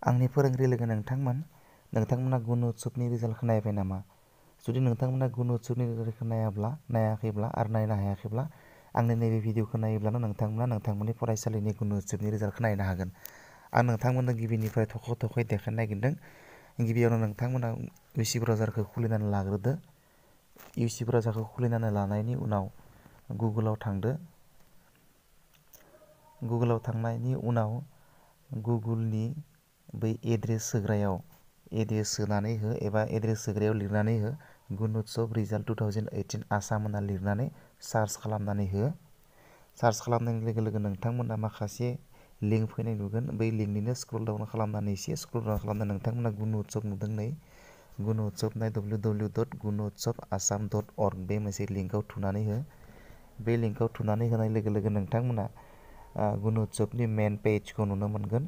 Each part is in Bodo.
आंनि फोरोंगिरि लोगो नोंथांमोना गुन उत्सबनि रिजाल्टखौ नायबाय नामा? जुदि नोंथांमोना गुन उत्सबनि रिजाल्टखौ नायाखैब्ला आरो नायनो हायाखैब्ला आंनि नैबे भिडिअखौ नायोब्लानो नोंथांमोना नोंथांमोननि फरायसालिनि गुन उत्सबनि रिजाल्टखौ नायनो हागोन। आं नोंथांमोननो गिबिनिफ्राय थख' देखायनो नागिरदों। गिबियावनो नोंथांमोना UC ब्राउजारखौ खुलिनानै लाग्रोदो। UC ब्राउजारखौ खुलिनानै लानायनि उनाव गुगोलाव थांदो। गुगोलाव थांनायनि उनाव गुगोलनि बै एड्रेस सोग्रायाव एड्रेस सोनानै हो एबा एड्रेस सोग्रायाव लिरनानै हो गुन उत्सब रिजाल्ट 2018 आसाम होनना लिरनानै सार्च खालामनानै हो। सार्च खालामनाय लोगो लोगो नोंथांमोना माखासे लिंक फैनाय नुगोन। बै लिंकनिनो स्क्रल डाउन खालामनानै एसे स्क्रल डाउन खालामनानै नोंथांमोना गुन उत्सब नुदों नै गुन उत्सब www.gunutsobasam.org बे मोनसे लिंकआव थुनानै हो। बे लिंकआव थुनानै होनाय लोगो लोगो नोंथांमोना गुन उत्सबनि मेन पेजखौ नुनो मोनगोन।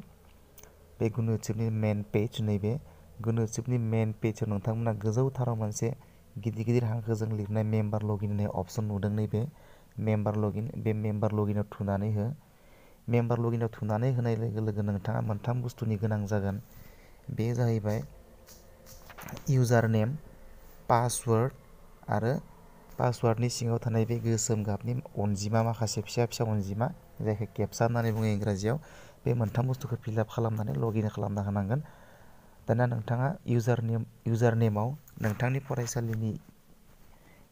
बे गुन उत्सबनि मेन पेज नैबे गुन उत्सबनि मेन पेजआव नोंथांमोना गोजौथाराव मोनसे गिदिर हांखोजों लिरनाय मेम्बार लगइन होननाय अप्सन नुदों। नैबे मेम्बार लगइन बे मेम्बार लगइनाव थुनानै हो। मेम्बार लगइनाव थुनानै होनाय लोगो लोगो नोंथाङा मोनथाम बुस्थुनि गोनां जागोन। बे जाहैबाय इउजार नेम, पासवार्ड आरो पासवार्डनि सिङाव थानाय बे गोसोम गाबनि अनजिमा माखासे फिसा अनजिमा जायखौ केपचा होननानै बुङो इंराजियाव। बे मोनथाम बुस्थुखौ फिलआप खालामनानै लगइन खालामना होनांगोन। दाना नोंथाङा इउजार नेमाव नोंथांनि फरायसालिनि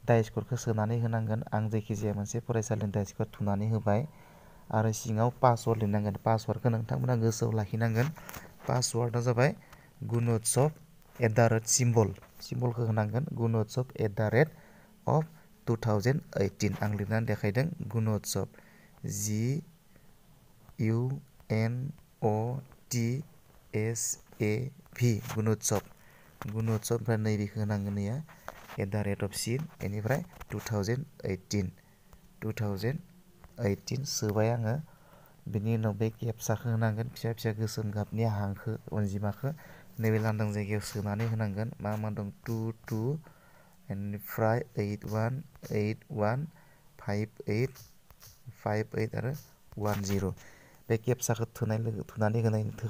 डाइसक'डखौ सोनानै होनांगोन। आं जायखिजाया मोनसे फरायसालिनि डाइसक'ड थुनानै होबाय आरो सिङाव पासवार्ड लिरनांगोन। पासवार्डखौ नोंथांमोना गोसोआव लाखिनांगोन। पासवार्डआ जाबाय गुन उत्सब सिम्बलखौ होनांगोन गुन उत्सब @2018 आं लिरनानै देखायदों गुन उत्सब GUNOTSAV गुन उत्सब ओमफ्राय नैबेखौ होनांगोन नैया बेनिफ्राय 2018 सोबाय आङो। बिनि उनाव बे केपचाखौ होनांगोन फिसा गोसोम गाबनि हांखो अनजिमाखौ नैबे लांदां जायगायाव सोनानै होनांगोन। मा दं 22 बेनिफ्राय 815858 आरो 10 बे केपचाखौ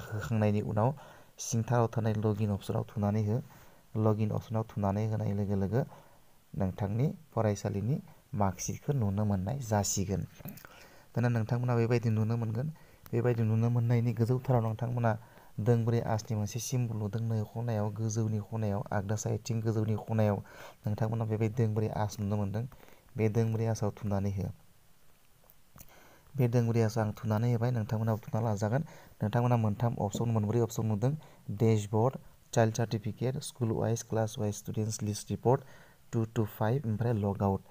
होखांनायनि उनाव सिंथाराव थानाय लगइन अपसनाव थुनानै हो। लगइन अपसनाव थुनानै होनाय लोगो लोगो नोंथांनि फरायसालिनि मार्कशीटखौ नुनो मोननाय जासिगोन। दाना नोंथांमोना बेबायदि नुनो मोनगोन। बेबायदि नुनो मोननायनि गोजौथाराव नोंथांमोना दोंब्रै आसनि मोनसे सिम्बल नुदों। नै खनायाव गोजौनि खनायाव आगदा साइडथिं गोजौनि खनायाव नोंथांमोना बेबायदि दोंब्रै आस नुनो मोनदों। बे दोंब्रै आसाव थुनानै हो। बे दोंब्रै आसाव आं थुनानै होबाय। नोंथांमोनाबो थुना लाजागोन। नोंथांमोना मोनब्रै अपसन नुदों। Dashboard, child certificate, school wise, class wise, students list report 2 to 5 ओमफ्राय लग आउट।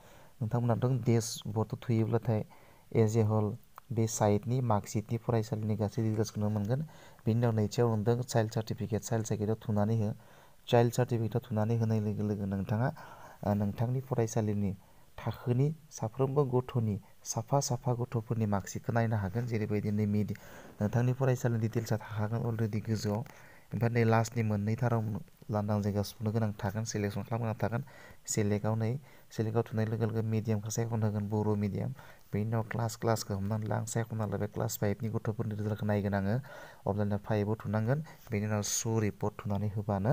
नोंथांमोना डेशबर्डआव थुयोब्लाथाय एज ए हल बे साइटनि मार्कशीटनि फरायसालिनि गासै डिटेल्सखौ नुनो मोनगोन। बेनि उनाव नैथियाव नुदों चाइल्ड सार्टिफिकेटआव थुनानै हो। चाइल्ड सार्टिफिकेटआव थुनानै होनाय लोगो लोगो नोंथाङा नोंथांनि फरायसालिनि थाखोनि साफ्रोमबो गथ'नि साफा गथ'फोरनि मार्कशीटखौ नायनो हागोन। जेरैबायदि नोंथांनि फरायसालिनि डिटेल्सआ थाखागोन अलरेडि गोजौआव। ओमफ्राय नै लास्टनि मोननैथाराव लांदां जायगा सुनो गोनां थागोन सेलेकसन खालामनो गोनां थागोन। सेलेक्टआव थुनाय लोगो लोगो मिडियामखौ सायख'नो होगोन बर' मिडियाम। बेनि उनाव क्लासखौ हमनानै ला आं सायख'ना लाबाय क्लास 5नि गथ'फोरनि रिजाल्टखौ नायगोन आङो। अब्लानिया 5आव थुनांगोन। बेनि उनाव श' रिपर्ट थुनानै होबानो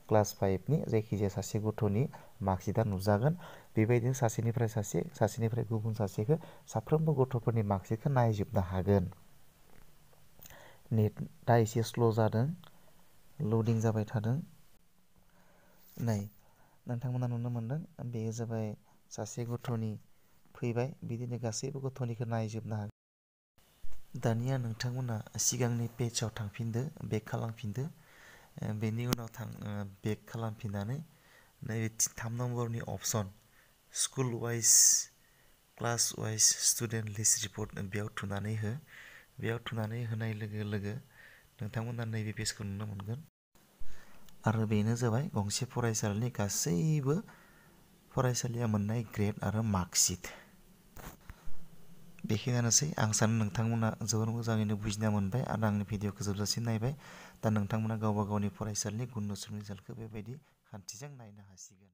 क्लास 5नि जायखिजाया सासे गथ'नि मार्कशीटआ नुजागोन। बेबायदिनो सासेनिफ्राय गुबुन सासेखौ साफ्रोमबो गथ'फोरनि मार्कशीटखौ नायजोबनो हागोन। नेटआ एसे स्ल' जादों। लडिं जाबाय थादों। नै नोंथांमोना नुनो मोनदों। बेयो जाबाय सासे गथ'नि फैबाय। बिदिनो गासैबो गथ'निखौ नायजोबनो हागोन। दानिया नोंथांमोना सिगांनि पेजआव थांफिनदो, बेक खालामफिनदो। बेनि उनाव बेक खालामफिननानै नैबे 3 नम्बरनि अपसन school wise, class wise, student list report बेयाव थुनानै हो। बेयाव थुनानै होनाय लोगो लोगो नोंथांमोना नैबे पेजखौ नुनो मोनगोन। आरो बेनो जाबाय गंसे फरायसालिनि गासैबो फरायसालिया मोननाय ग्रेड आरो मार्कशीट। बेखिनियानोसै। आं सानो नोंथांमोना जोबोर मोजाङैनो बुजिना मोनबाय आरो आंनि भिडिअखौ जोबजासिम नायबाय। दा नोंथांमोना गावबा गावनि फरायसालिनि गुन उत्सबनि रिजाल्टखौ बेबायदि खान्थिजों नायनो हासिगोन।